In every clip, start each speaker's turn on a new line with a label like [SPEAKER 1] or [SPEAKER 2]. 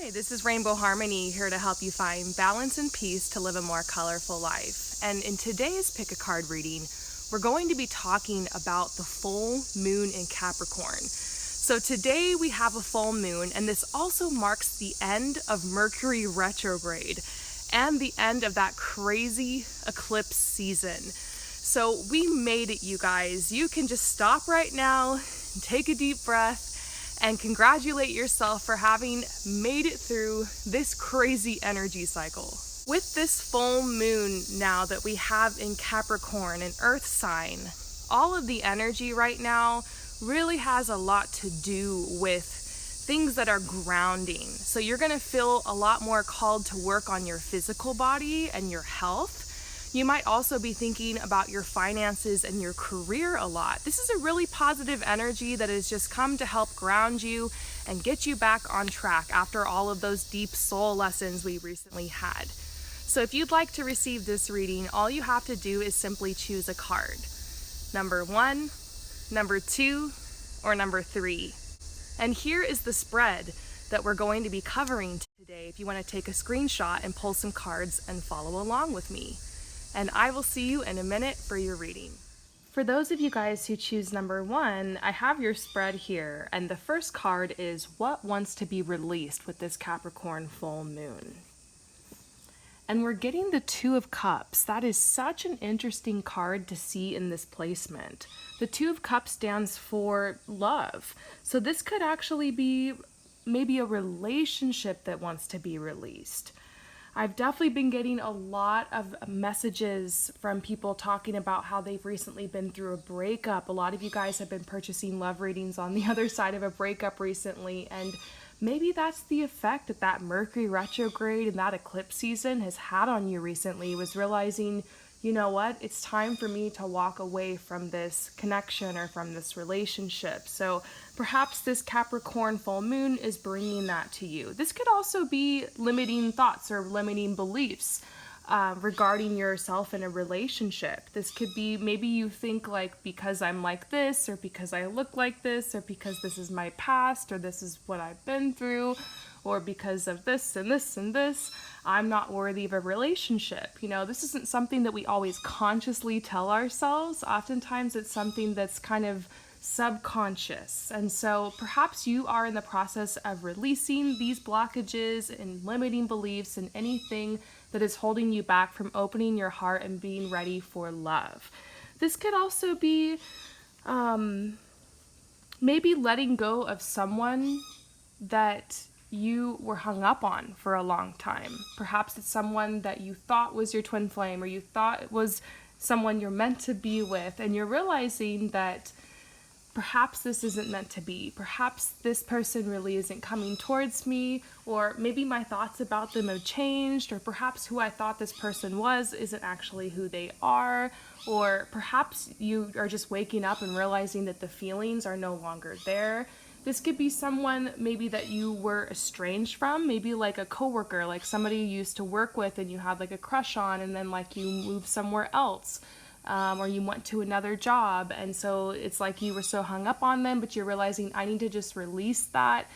[SPEAKER 1] Hi, this is Rainbow Harmony here to help you find balance and peace to live a more colorful life. And in today's Pick a Card reading, we're going to be talking about the full moon in Capricorn. So today we have a full moon, and this also marks the end of Mercury retrograde and the end of that crazy eclipse season. So we made it, you guys. You can just stop right now and take a deep breath and congratulate yourself for having made it through this crazy energy cycle. With this full moon now that we have in Capricorn, an earth sign, all of the energy right now really has a lot to do with things that are grounding. So you're gonna feel a lot more called to work on your physical body and your health. You might also be thinking about your finances and your career a lot. This is a really positive energy that has just come to help ground you and get you back on track after all of those deep soul lessons we recently had. So if you'd like to receive this reading, all you have to do is simply choose a card. Number 1, number 2, or number 3. And here is the spread that we're going to be covering today if you want to take a screenshot and pull some cards and follow along with me. And I will see you in a minute for your reading. For those of you guys who choose number 1, I have your spread here, and the first card is what wants to be released with this Capricorn full moon. And we're getting the 2 of Cups. That is such an interesting card to see in this placement. The 2 of Cups stands for love. So this could actually be maybe a relationship that wants to be released. I've definitely been getting a lot of messages from people talking about how they've recently been through a breakup. A lot of you guys have been purchasing love readings on the other side of a breakup recently, and maybe that's the effect that Mercury retrograde and that eclipse season has had on you recently, was realizing, you know what, it's time for me to walk away from this connection or from this relationship. So perhaps this Capricorn full moon is bringing that to you. This could also be limiting thoughts or limiting beliefs regarding yourself in a relationship. This could be, maybe you think like, because I'm like this, or because I look like this, or because this is my past, or this is what I've been through, or because of this and this and this, I'm not worthy of a relationship. You know, this isn't something that we always consciously tell ourselves. Oftentimes it's something that's kind of subconscious. And so perhaps you are in the process of releasing these blockages and limiting beliefs and anything that is holding you back from opening your heart and being ready for love. This could also be maybe letting go of someone that you were hung up on for a long time. Perhaps it's someone that you thought was your twin flame, or you thought it was someone you're meant to be with, and you're realizing that perhaps this isn't meant to be. Perhaps this person really isn't coming towards me, or maybe my thoughts about them have changed, or perhaps who I thought this person was isn't actually who they are, or perhaps you are just waking up and realizing that the feelings are no longer there. This could be someone maybe that you were estranged from, maybe like a coworker, like somebody you used to work with and you had like a crush on, and then like you moved somewhere else. Or you went to another job, and so it's like you were so hung up on them, but you're realizing I need to just release that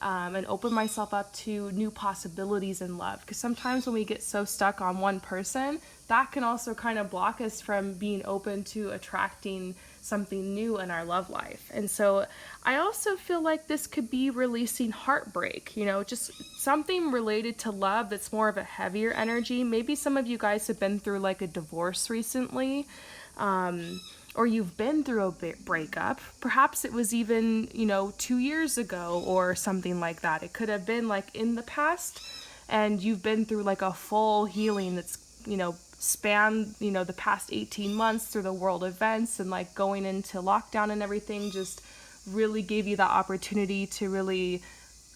[SPEAKER 1] and open myself up to new possibilities in love. Because sometimes when we get so stuck on one person, that can also kind of block us from being open to attracting something new in our love life. And so I also feel like this could be releasing heartbreak, you know, just something related to love that's more of a heavier energy. Maybe some of you guys have been through like a divorce recently, or you've been through a breakup. Perhaps it was even, 2 years ago or something like that. It could have been like in the past, and you've been through like a full healing that's, span, the past 18 months through the world events, and like going into lockdown and everything just really gave you the opportunity to really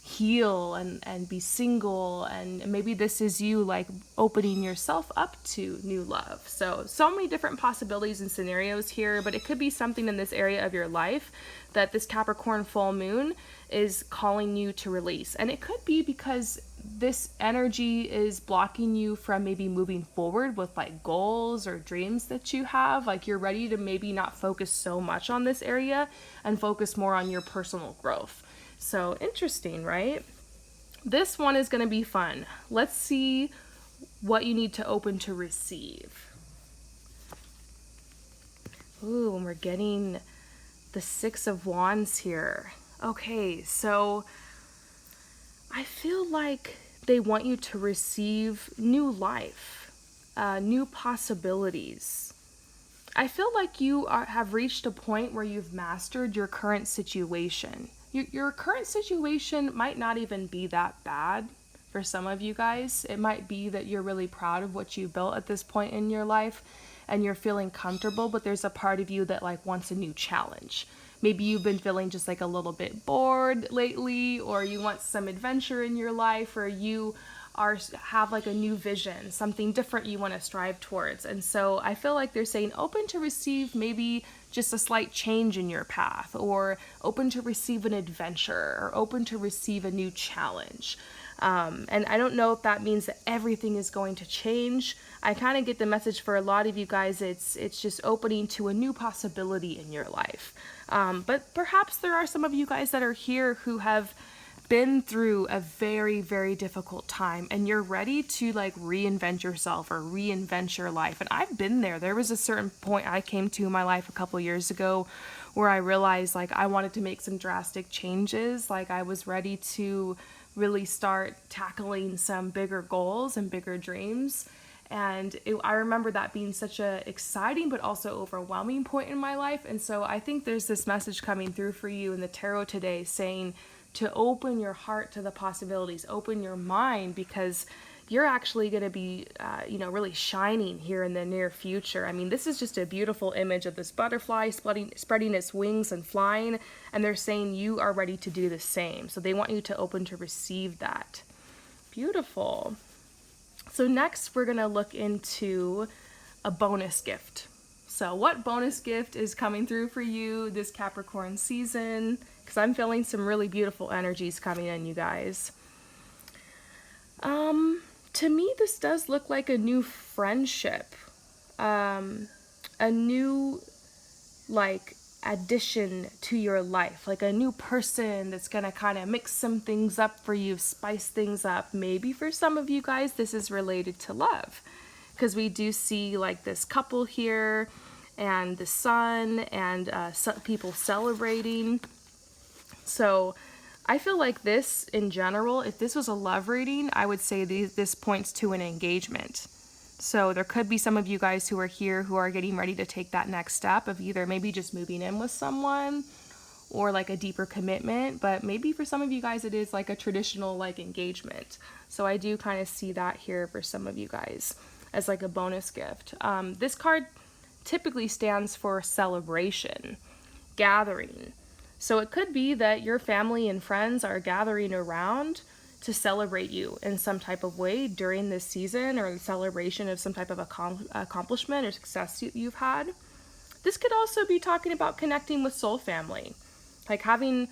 [SPEAKER 1] heal and be single, and maybe this is you like opening yourself up to new love. So many different possibilities and scenarios here, but it could be something in this area of your life that this Capricorn full moon is calling you to release. And it could be because this energy is blocking you from maybe moving forward with like goals or dreams that you have. Like you're ready to maybe not focus so much on this area and focus more on your personal growth. So interesting, right? This one is going to be fun. Let's see what you need to open to receive. Ooh, and we're getting the Six of Wands here. Okay, so I feel like they want you to receive new life, new possibilities. I feel like you have reached a point where you've mastered your current situation. Your current situation might not even be that bad for some of you guys. It might be that you're really proud of what you built at this point in your life and you're feeling comfortable, but there's a part of you that like wants a new challenge. Maybe you've been feeling just like a little bit bored lately, or you want some adventure in your life, or you have like a new vision, something different you want to strive towards. And so I feel like they're saying open to receive maybe just a slight change in your path, or open to receive an adventure, or open to receive a new challenge. And I don't know if that means that everything is going to change. I kind of get the message for a lot of you guys, it's just opening to a new possibility in your life. But perhaps there are some of you guys that are here who have been through a very, very difficult time and you're ready to like reinvent yourself or reinvent your life. And I've been there. There was a certain point I came to in my life a couple years ago where I realized like I wanted to make some drastic changes. Like I was ready to really start tackling some bigger goals and bigger dreams. And I remember that being such a exciting but also overwhelming point in my life. And so I think there's this message coming through for you in the tarot today saying to open your heart to the possibilities, open your mind, because you're actually going to be, really shining here in the near future. I mean, this is just a beautiful image of this butterfly spreading its wings and flying, and they're saying you are ready to do the same. So they want you to open to receive that. Beautiful. So next we're going to look into a bonus gift. So what bonus gift is coming through for you this Capricorn season? Because I'm feeling some really beautiful energies coming in, you guys. To me, this does look like a new friendship, a new, like, addition to your life, like a new person that's gonna kind of mix some things up for you, spice things up. Maybe for some of you guys, this is related to love, because we do see like this couple here, and the sun, and people celebrating. So I feel like this in general, if this was a love reading, I would say this points to an engagement. So there could be some of you guys who are here who are getting ready to take that next step of either maybe just moving in with someone or like a deeper commitment. But maybe for some of you guys, it is like a traditional like engagement. So I do kind of see that here for some of you guys as like a bonus gift. This card typically stands for celebration, gathering. So it could be that your family and friends are gathering around to celebrate you in some type of way during this season, or in celebration of some type of accomplishment or success you've had. This could also be talking about connecting with soul family, like having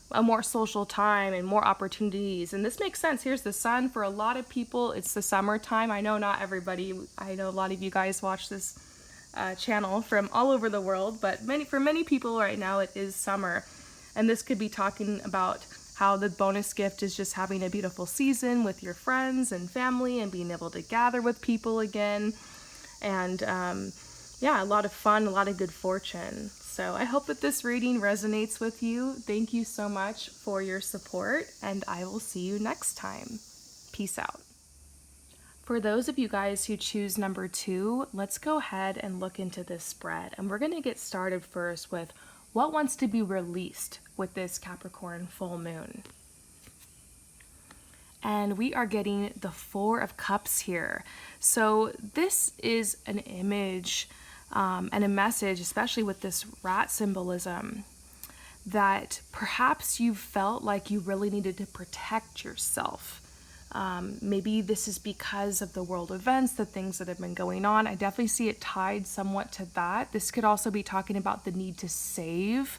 [SPEAKER 1] a more social time and more opportunities. And this makes sense. Here's the sun. For a lot of people, it's the summertime. I know not everybody. I know a lot of you guys watch this channel from all over the world, but for many people right now, it is summer. And this could be talking about how the bonus gift is just having a beautiful season with your friends and family and being able to gather with people again. And a lot of fun, a lot of good fortune. So I hope that this reading resonates with you. Thank you so much for your support, and I will see you next time. Peace out. For those of you guys who choose number 2, let's go ahead and look into this spread. And we're going to get started first with what wants to be released with this Capricorn full moon. And we are getting the 4 of Cups here. So this is an image and a message, especially with this rat symbolism, that perhaps you felt like you really needed to protect yourself. Maybe this is because of the world events, the things that have been going on. I definitely see it tied somewhat to that. This could also be talking about the need to save,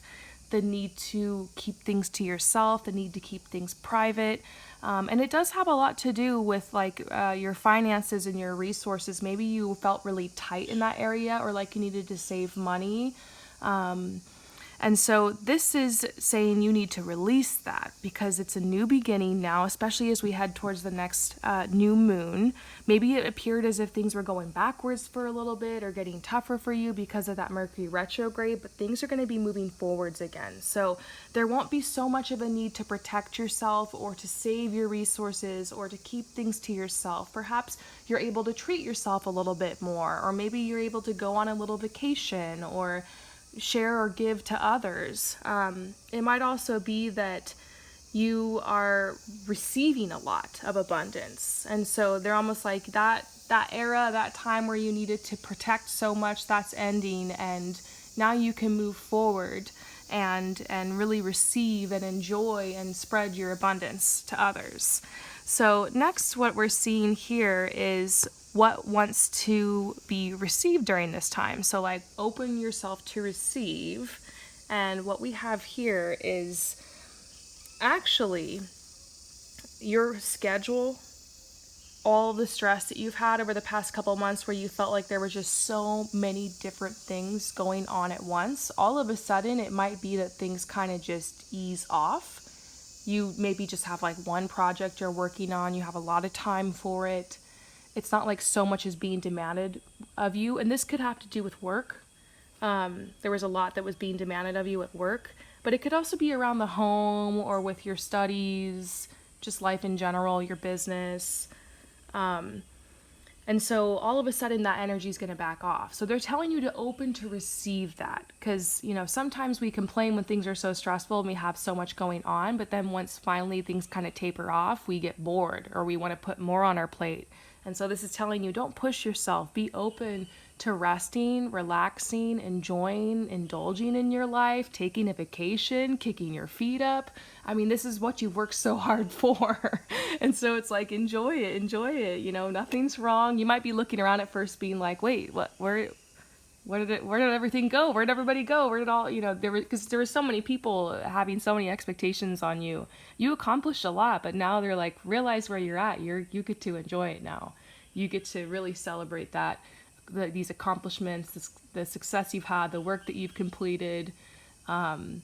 [SPEAKER 1] the need to keep things to yourself, the need to keep things private. And it does have a lot to do with like your finances and your resources. Maybe you felt really tight in that area, or like you needed to save money. And And so this is saying you need to release that because it's a new beginning now, especially as we head towards the next new moon. Maybe it appeared as if things were going backwards for a little bit or getting tougher for you because of that Mercury retrograde, but things are going to be moving forwards again. So there won't be so much of a need to protect yourself or to save your resources or to keep things to yourself. Perhaps you're able to treat yourself a little bit more, or maybe you're able to go on a little vacation or share or give to others. It might also be that you are receiving a lot of abundance. And so they're almost like that era, that time where you needed to protect so much, that's ending. And now you can move forward and really receive and enjoy and spread your abundance to others. So next, what we're seeing here is what wants to be received during this time. So like open yourself to receive. And what we have here is actually your schedule, all the stress that you've had over the past couple months where you felt like there were just so many different things going on at once. All of a sudden, it might be that things kind of just ease off. You maybe just have like one project you're working on. You have a lot of time for it. It's not like so much is being demanded of you. And this could have to do with work. There was a lot that was being demanded of you at work. But it could also be around the home or with your studies, just life in general, your business. And so all of a sudden that energy is going to back off. So they're telling you to open to receive that because, you know, sometimes we complain when things are so stressful and we have so much going on. But then once finally things kind of taper off, we get bored or we want to put more on our plate. And so this is telling you, don't push yourself. Be open to resting, relaxing, enjoying, indulging in your life, taking a vacation, kicking your feet up. I mean, this is what you've worked so hard for. And so it's like, enjoy it. You know, nothing's wrong. You might be looking around at first being like, wait, where did everything go? Where did everybody go? Where did all, you know, because there were so many people having so many expectations on you. You accomplished a lot, but now they're like, realize where you're at. You get to enjoy it now. You get to really celebrate that, these accomplishments, the success you've had, the work that you've completed. And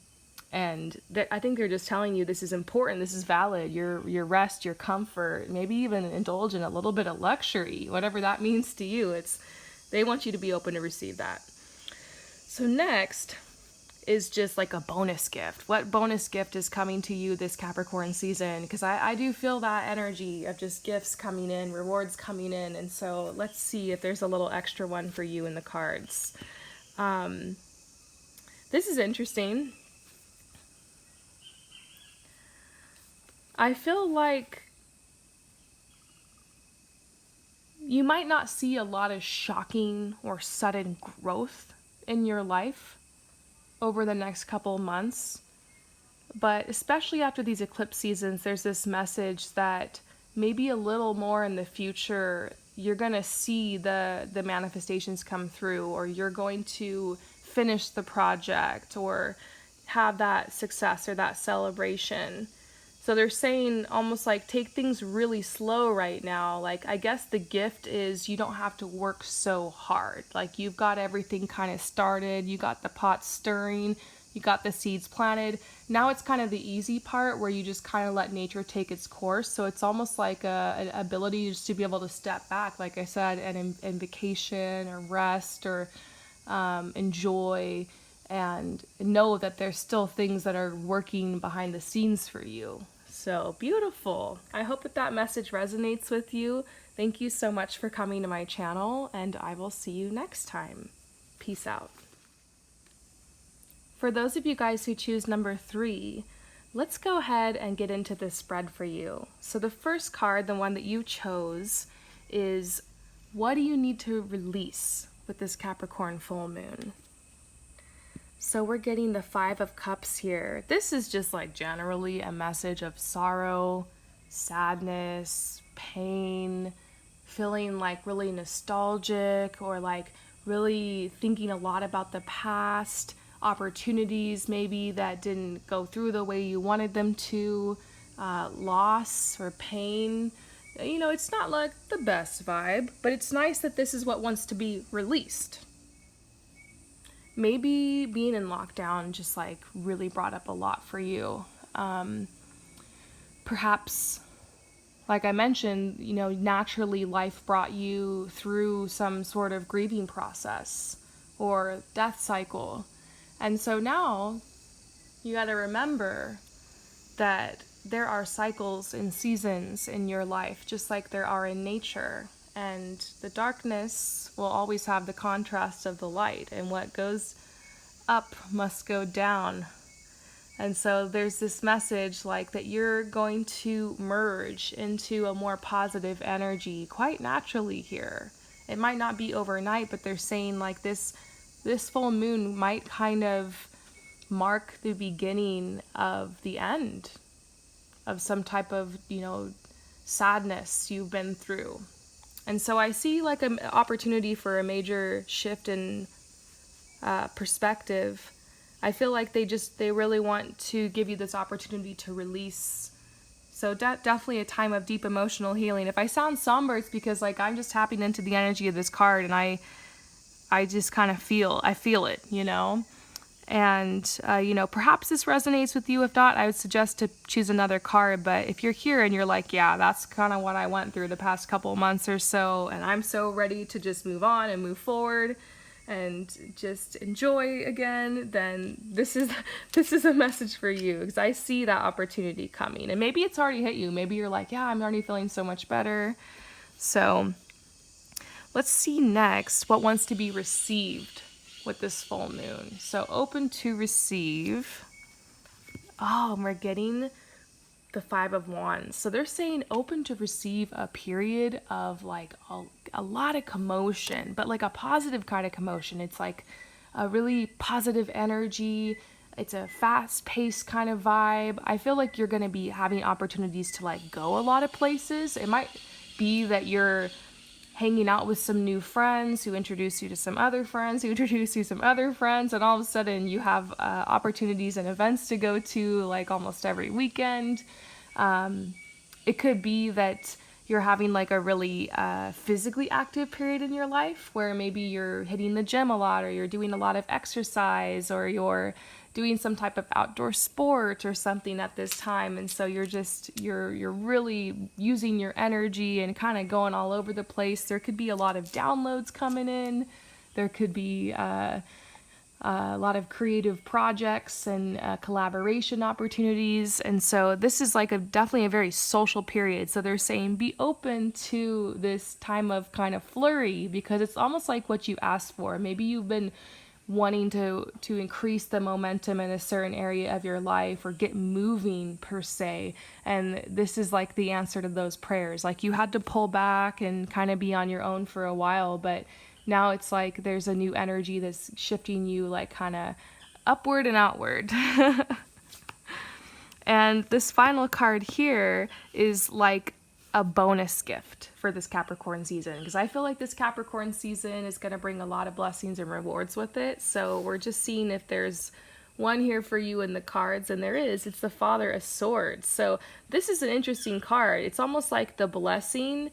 [SPEAKER 1] I think they're just telling you this is important, this is valid, your rest, your comfort, maybe even indulge in a little bit of luxury, whatever that means to you. They want you to be open to receive that. So next is just like a bonus gift. What bonus gift is coming to you this Capricorn season? Because I do feel that energy of just gifts coming in, rewards coming in. And so let's see if there's a little extra one for you in the cards. This is interesting. I feel like you might not see a lot of shocking or sudden growth in your life over the next couple months, but especially after these eclipse seasons, there's this message that maybe a little more in the future, you're going to see the manifestations come through, or you're going to finish the project or have that success or that celebration. So they're saying almost like take things really slow right now. Like, I guess the gift is you don't have to work so hard. Like, you've got everything kind of started. You got the pot stirring. You got the seeds planted. Now it's kind of the easy part where you just kind of let nature take its course. So it's almost like an ability just to be able to step back, like I said, and vacation or rest or enjoy and know that there's still things that are working behind the scenes for you. So beautiful. I hope that message resonates with you. Thank you so much for coming to my channel, and I will see you next time. Peace out. For those of you guys who choose number 3, let's go ahead and get into this spread for you. So the first card, the one that you chose, is what do you need to release with this Capricorn full moon? So we're getting the 5 of Cups here. This is just like generally a message of sorrow, sadness, pain, feeling like really nostalgic or like really thinking a lot about the past, opportunities maybe that didn't go through the way you wanted them to, loss or pain. You know, it's not like the best vibe, but it's nice that this is what wants to be released. maybe being in lockdown just like really brought up a lot for you. Perhaps, like I mentioned, you know, naturally life brought you through some sort of grieving process or death cycle. And so now you got to remember that there are cycles and seasons in your life, just like there are in nature. And the darkness will always have the contrast of the light, and what goes up must go down. And so there's this message like that you're going to merge into a more positive energy quite naturally here. It might not be overnight, but they're saying like this full moon might kind of mark the beginning of the end of some type of, you know, sadness you've been through. And so I see like an opportunity for a major shift in perspective. I feel like they really want to give you this opportunity to release. So definitely a time of deep emotional healing. If I sound somber, it's because like I'm just tapping into the energy of this card, and I just kind of feel it, you know. And you know, perhaps this resonates with you. If not, I would suggest to choose another card. But if you're here and you're like, yeah, that's kind of what I went through the past couple months or so, and I'm so ready to just move on and move forward and just enjoy again, then this is a message for you, because I see that opportunity coming. And maybe it's already hit you. Maybe you're like, yeah, I'm already feeling so much better. So let's see next what wants to be received with this full moon. So open to receive. Oh, and we're getting the 5 of Wands. So they're saying open to receive a period of like a lot of commotion, but like a positive kind of commotion. It's like a really positive energy. It's a fast-paced kind of vibe. I feel like you're going to be having opportunities to like go a lot of places. It might be that you're hanging out with some new friends who introduce you to some other friends who introduce you to some other friends, and all of a sudden you have opportunities and events to go to like almost every weekend. It could be that you're having like a really physically active period in your life where maybe you're hitting the gym a lot, or you're doing a lot of exercise, or you're doing some type of outdoor sport or something at this time. And so you're really using your energy and kind of going all over the place. There could be a lot of downloads coming in. There could be a lot of creative projects and collaboration opportunities. And so this is like definitely a very social period. So they're saying be open to this time of kind of flurry, because it's almost like what you asked for. Maybe you've been wanting to increase the momentum in a certain area of your life, or get moving per se, and this is like the answer to those prayers. Like you had to pull back and kind of be on your own for a while, but now it's like there's a new energy that's shifting you like kind of upward and outward. And this final card here is like a bonus gift for this Capricorn season, because I feel like this Capricorn season is going to bring a lot of blessings and rewards with it. So we're just seeing if there's one here for you in the cards, and there is. It's the Father of Swords. So this is an interesting card. It's almost like the blessing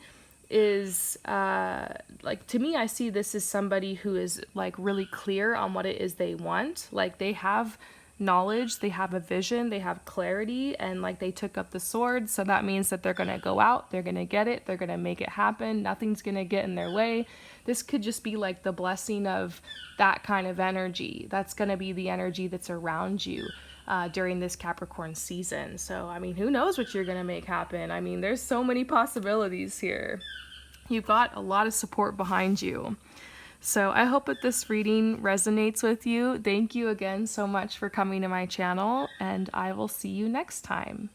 [SPEAKER 1] is like, to me, I see this as somebody who is like really clear on what it is they want. Like they have knowledge, they have a vision, they have clarity, and like they took up the sword. So that means that they're going to go out, they're going to get it, they're going to make it happen. Nothing's going to get in their way. This could just be like the blessing of that kind of energy. That's going to be the energy that's around you during this Capricorn season. So, I mean, who knows what you're going to make happen? I mean, there's so many possibilities here. You've got a lot of support behind you. So I hope that this reading resonates with you. Thank you again so much for coming to my channel, and I will see you next time.